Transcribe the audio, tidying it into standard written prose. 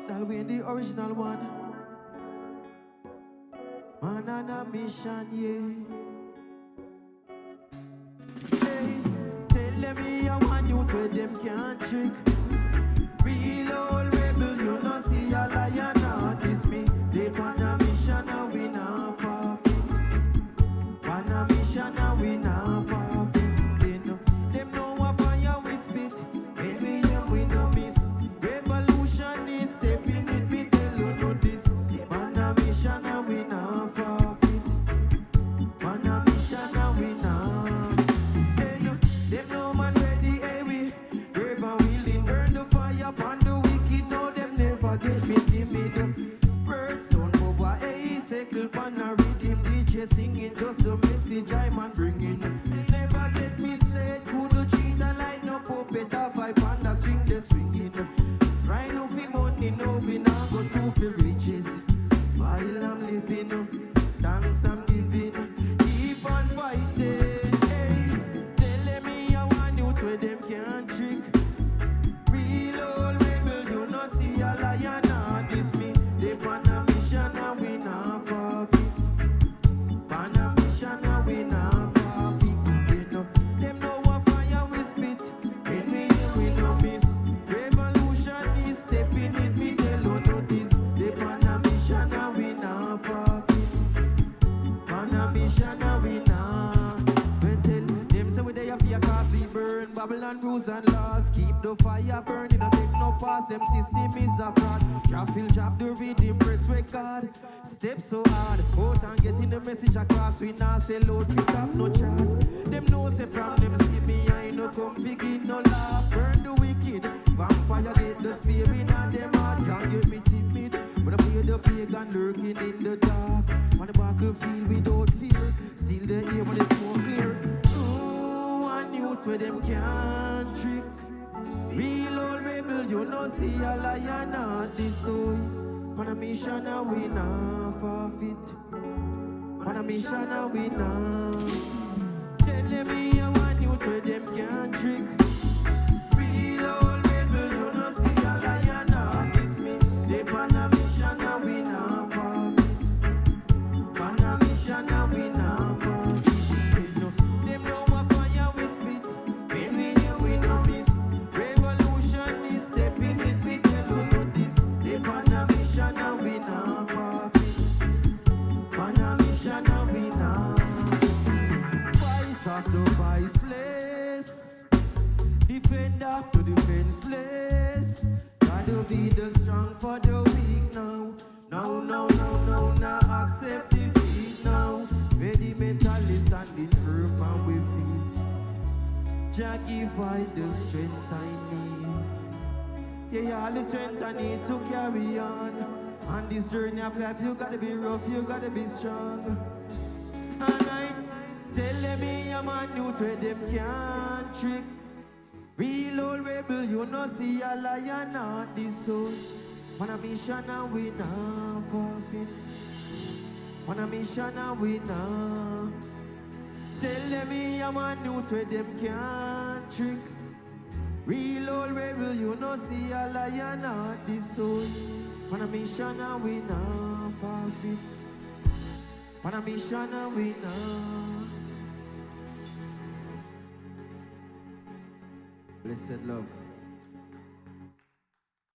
Dalwayne, the original one. Man on a mission, yeah. Hey, tell them me I want you where them can't trick. Real old rebel, you know see a lion artist me. They on a mission and we not forfeit. On a mission and we not forfeit. Them know what fire we spit. When we aim we no miss. Revolution is stepping it, me tell you know this. On a mission and we not forfeit. On a mission and we not. Them no man ready, hey we brave and willing. Burn the fire upon the wicked. No, them never get me timid. Bird sound over, hey, circle pan a rhythm. DJ singing just the message I man bringing. Never get me slayed. Who do cheat and light no puppet? A five on the string they swinging. Fry no fi money, no we not go to fi riches. While I'm living, thanks I'm giving. Keep on fighting. Where them can't trick. Real old rebel, you know see a lion artist me. They on a mission and we not forfeit. On a mission and we not forfeit. Them know what fire we spit. When we no miss. Revolution is stepping it, me tell you know this. They on a mission and we not forfeit. On a mission and we not. We tell them say we there for your cause we burn. Babylon rules and laws, keep the fire burning. Don't take no pass, them system is a fraud. Drop the rhythm, press record. Step so hard, out and getting the message across. We now say load, pick up no chat. Them know say from them see me, I no come begin no laugh. Burn the wicked, vampire get the spirit and them heart. Can't get me timid, when I play the pagan lurking in the dark. On the battlefield without fear, still the air when the smoke clear. Youth where them can't trick. Real old rebel, you know see a lion artist soul. On a mission and we not forfeit. On a mission and we not. Tell me I want youth where them can't trick. Real old rebel, you know see a lion artist me. They on a mission and we not forfeit. On a mission and we not forfeit. Them know what fire we spit. When we hear we no miss. Revolution is stepping it, we tell you know this. They on a mission and we not forfeit. On a mission and we not. Vice after viceless. Defender to defenseless. Gotta be the strong for the weak now. No, no, no, no, not accept defeat now. Ready mentally standing firm and we feet. Jah give I the strength I need. Yeah, all the strength I need to carry on. On this journey of life, you gotta be rough, you gotta be strong. And I tell me I'm a youth where them can't trick. Real old rebel, you know see a lion not this soul. On a mission and we not forfeit. On a mission and we not. Tell me I'm a youth where them can't trick. Real old rebel, you know see a lion not this soul. On a mission and we not forfeit. On a mission and we not. Blessed love.